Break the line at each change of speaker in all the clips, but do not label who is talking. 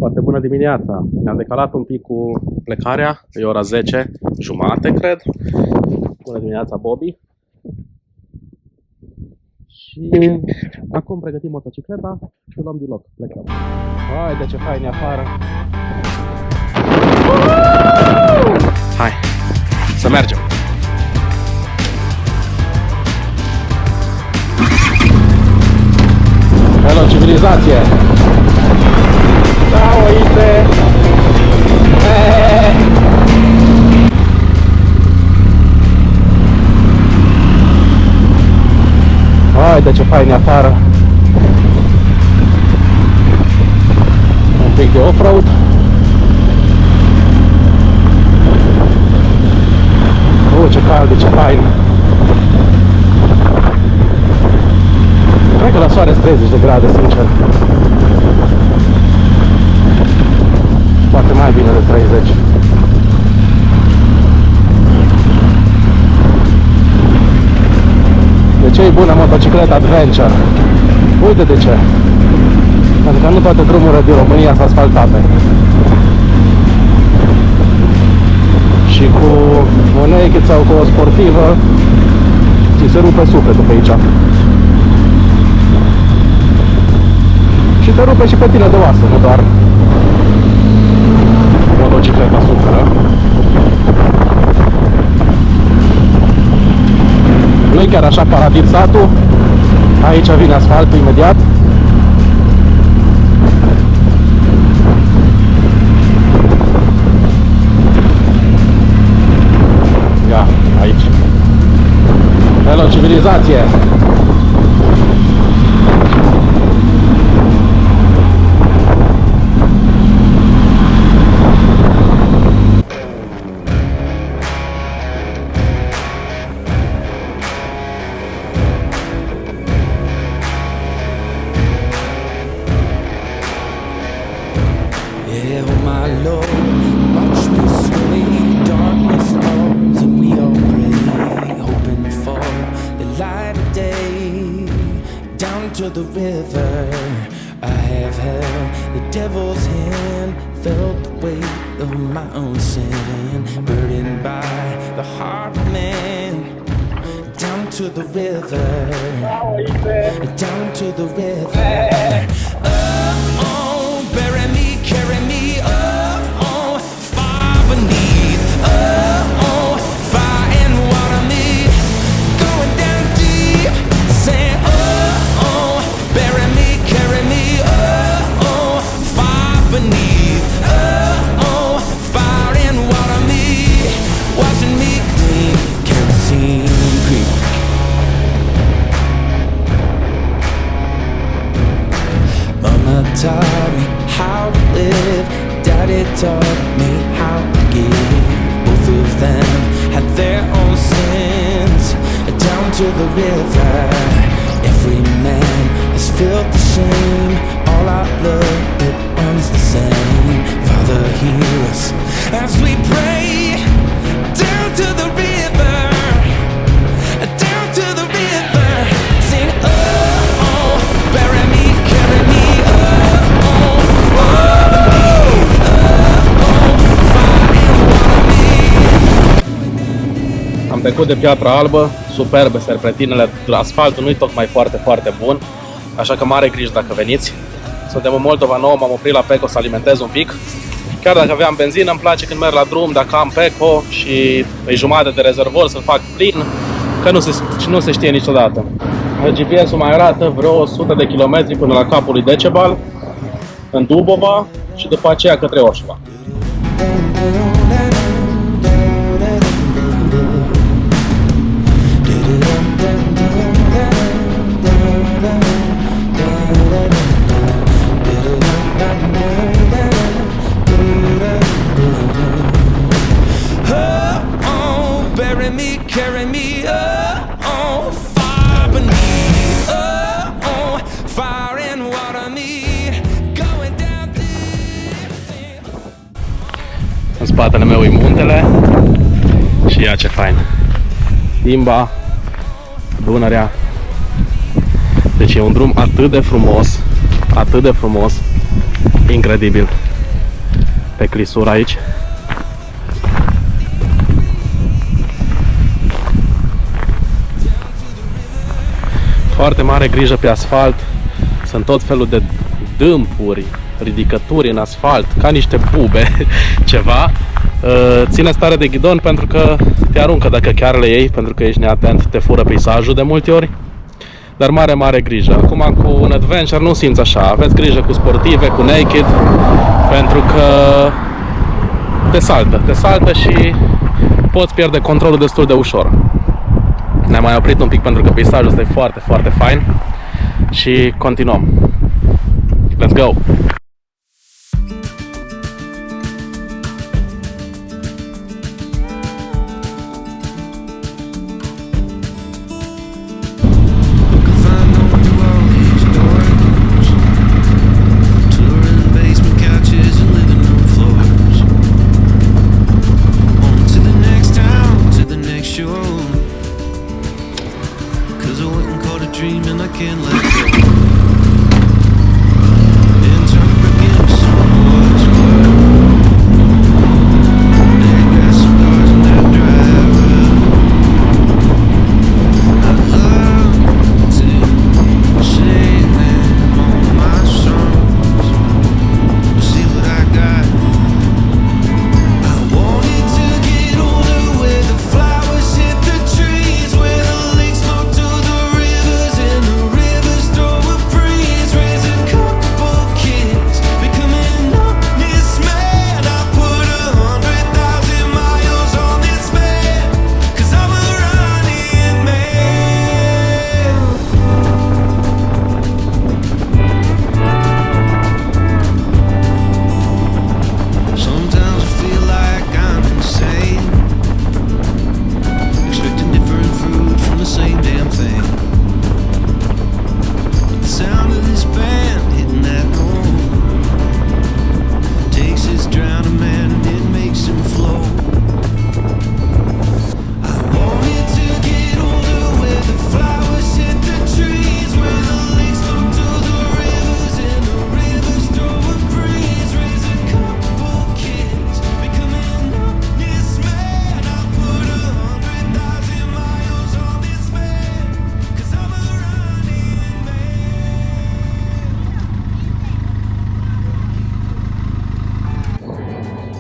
Foarte bună dimineața! Ne-am decalat un pic cu plecarea, e ora 10:30, cred. Bună dimineața, Bobby! Și acum pregătim motocicleta și luăm din loc, plecăm. Haide, ce fain e afară! Hai, să mergem! Hello, civilizație! Da, uite! Haide, ce fain e afară! Un pic de off-road. Ce cald, ce fain! Cred că la soare 30 de grade, sincer. Poate mai bine de 30. De ce e bună motocicleta Adventure? Uite de ce. Pentru că nu toate drumurile din România sunt asfaltate. Și cu o naked sau cu o sportivă ți se rupe sufletul pe aici. Și te rupe și pe tine de oasă, nu doar motocicleta suferă. Nu e chiar așa paradis satul. Aici vine asfaltul imediat. Ia, aici. Hello, civilizație!
To the river, I have held the devil's hand, felt the weight of my own sin, burdened by the heart of man. Down to the river, down to the river. Oh, bury me, carry me, oh, far beneath, oh, fire and water me, going down deep, saying, bury me, carry me, oh, far beneath, oh, fire and water me, washing me clean, kerosene creek. Mama taught me how to live, Daddy taught me how to give. Both of them had their own sins, down to the river. Every man has felt the shame. All our blood, it runs the same. Father, hear us as we pray. Down to the river, down to the river. Sing, oh, oh, bury me, carry me, oh, oh, fire and water me.
Am trecut de Piatra Albă, superbe serpentinele, asfaltul nu-i tocmai foarte bun, așa că mare grijă dacă veniți. Suntem în Moldova Nouă, m-am oprit la Peco să alimentez un pic. Chiar dacă aveam benzină, îmi place când merg la drum, dacă am Peco și pe jumătate de rezervor să-l fac plin, că nu se știe niciodată. GPS-ul mai arată vreo 100 de kilometri până la capul lui Decebal, în Dubova și după aceea către Orșova.
Carry me, oh, far beneath, oh, fire and water me, going down deep.
În spatele meu e muntele și ia ce fain. Imba, Dunărea. Deci e un drum atât de frumos, incredibil. pe clisura aici. Foarte mare grijă pe asfalt. Sunt tot felul de dâmpuri, ridicături în asfalt, ca niște bube, ceva. Ține stare de ghidon pentru că te aruncă dacă chiar le iei, pentru că ești neatent, te fură peisajul de multe ori. Dar mare grijă. Acum cu un adventure nu simți așa. Aveți grijă cu sportive, cu naked, pentru că te saltă și poți pierde controlul destul de ușor. Ne-am mai oprit un pic pentru că peisajul ăsta e foarte fain și continuăm. Let's go!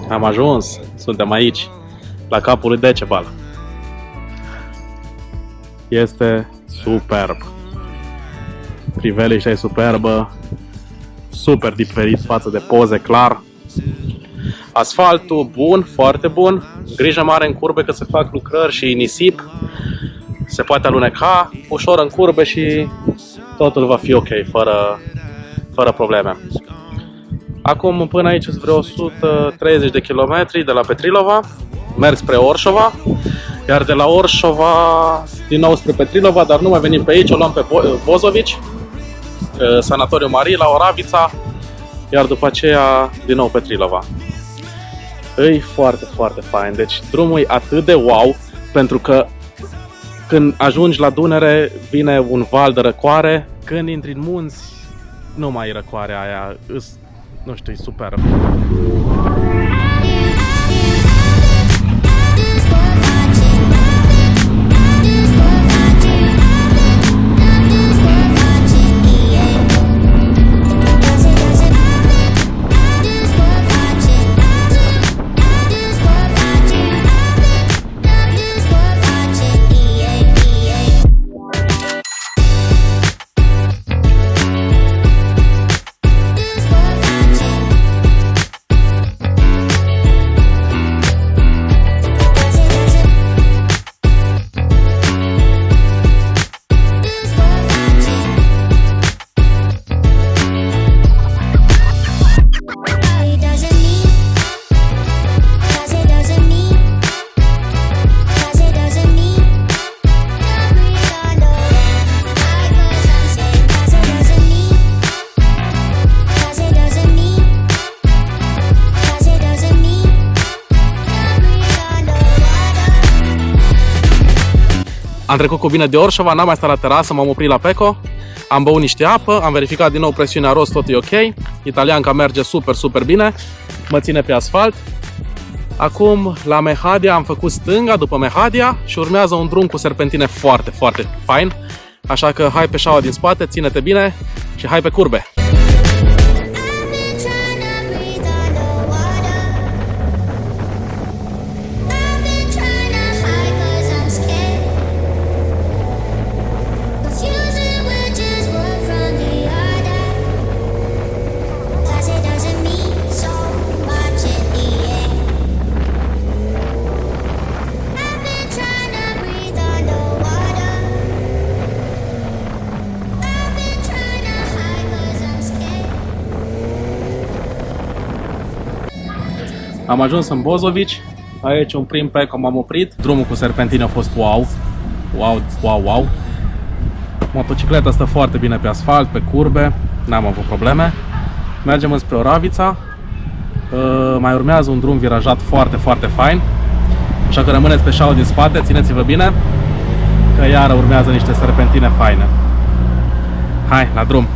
Am ajuns, suntem aici, la capul lui Decebal. Este superb. Priveliștea e superbă, super diferit față de poze, clar. Asfaltul bun, foarte bun, grijă mare în curbe că se fac lucrări și nisip. Se poate aluneca ușor în curbe și totul va fi ok, fără probleme. Acum până aici sunt vreo 130 de kilometri de la Petrilova, merg spre Orșova, iar de la Orșova din nou spre Petrilova, dar nu mai venim pe aici, o luăm pe Bozovici, Sanatoriu Marii, la Oravița, iar după aceea din nou Petrilova. E foarte fain, deci drumul e atât de wow, pentru că când ajungi la Dunăre vine un val de răcoare, când intri în munți nu mai e răcoarea aia, nu știu, e superb. Am trecut cu bine de Orșova, n-am mai stat la terasă, m-am oprit la Peco, am băut niște apă, am verificat din nou presiunea rost, tot e ok. Italianca merge super bine. mă ține pe asfalt. Acum la Mehadia am făcut stânga după Mehadia și urmează un drum cu serpentine foarte, foarte fain. Așa că hai pe șaua din spate, ține-te bine și hai pe curbe! Am ajuns în Bozovici, aici un prim pack, m-am oprit. Drumul cu serpentine a fost wow, wow, wow, wow. Motocicleta stă foarte bine pe asfalt, pe curbe, n-am avut probleme. Mergem înspre Oravița, mai urmează un drum virajat foarte, foarte fain. Așa că rămâneți pe șaua din spate, țineți-vă bine, că iară urmează niște serpentine faine. Hai, la drum!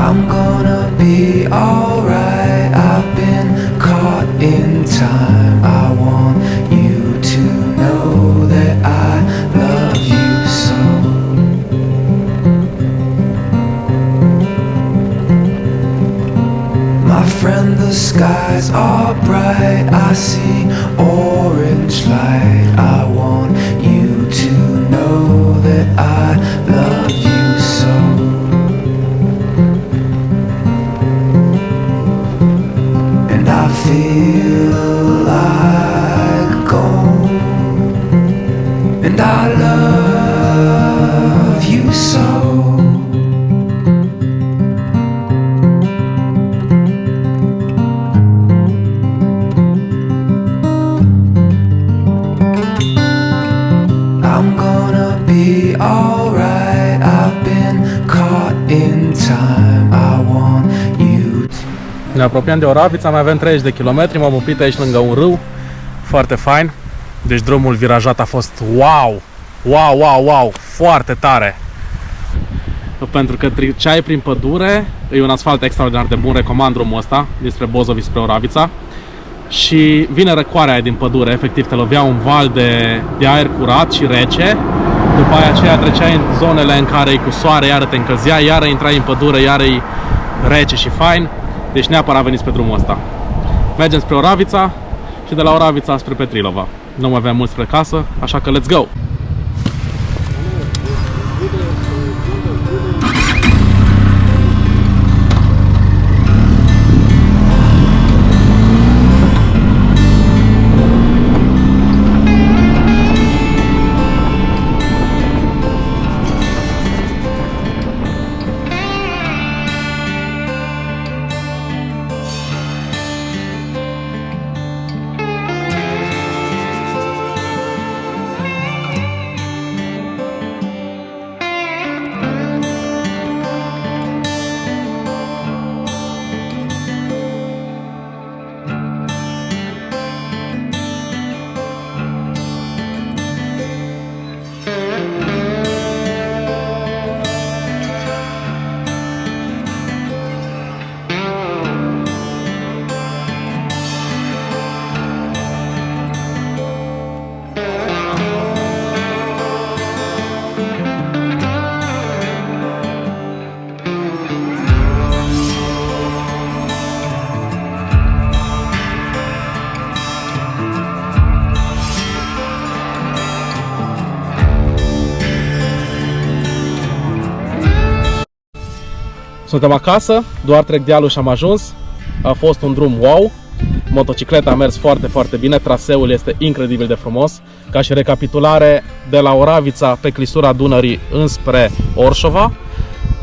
I'm gonna be alright. I've been caught in time. I want you to know that I love you so. My friend, the skies are bright. I see orange light. I want you to know that I love you so. I feel like gold, and I love you so. I'm gonna be alright. I've been caught in time. I want you to.
Ne apropiem de Oravița, mai avem 30 de kilometri, m-am oprit aici lângă un râu, foarte fain. Deci drumul virajat a fost wow, wow, wow, wow, foarte tare. Pentru că treceai prin pădure, e un asfalt extraordinar de bun, recomand drumul ăsta, dinspre Bozovici spre Oravița. Și vine răcoarea aia din pădure, efectiv te lovea un val de aer curat și rece. După aceea treceai în zonele în care e cu soare, iară te încălzea, iară intrai în pădure, iară e rece și fain. Deci neapărat veniți pe drumul ăsta. Mergem spre Oravița și de la Oravița spre Petrilova. Nu mai avem mult spre casă, așa că let's go! Suntem acasă, doar trec dealul și am ajuns. A fost un drum wow. Motocicleta a mers foarte, foarte bine. Traseul este incredibil de frumos. Ca și recapitulare, de la Oravița pe clisura Dunării înspre Orșova,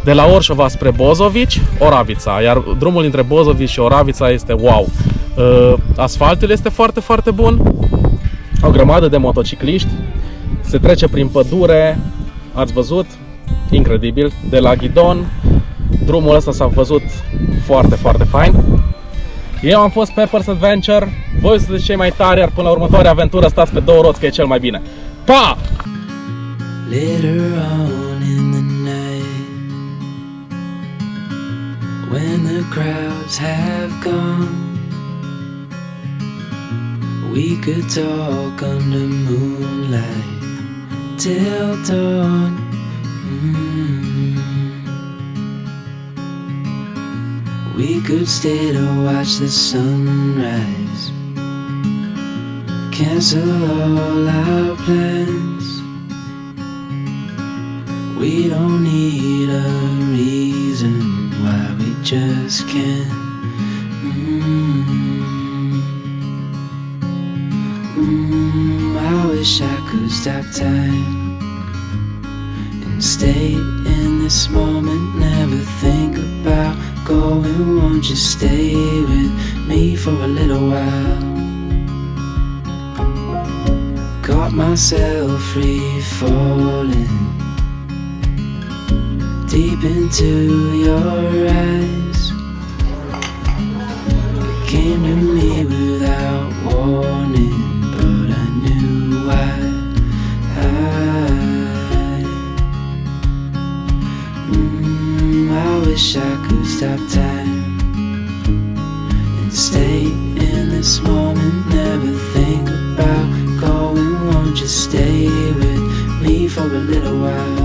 de la Orșova spre Bozovici, Oravița. Iar drumul dintre Bozovici și Oravița este wow. Asfaltul este foarte, foarte bun. O grămadă de motocicliști. Se trece prin pădure. Ați văzut? Incredibil. De la ghidon, drumul ăsta s-a văzut foarte, foarte fain. Eu am fost Pepper's Adventure, voi sunteți cei mai tari, iar până la următoarea aventură stați pe două roți, că e cel mai bine. Pa!
Later on in the night, when the crowds have gone, we could talk under moonlight till dawn. We could stay to watch the sunrise, cancel all our plans. We don't need a reason why we just can't. I wish I could stop time and stay in this moment, never think about going. Won't you stay with me for a little while? Got myself free falling deep into your eyes. It came to me without warning, but I knew why. I wish I could stop time and stay in this moment, never think about going. Won't you stay with me for a little while?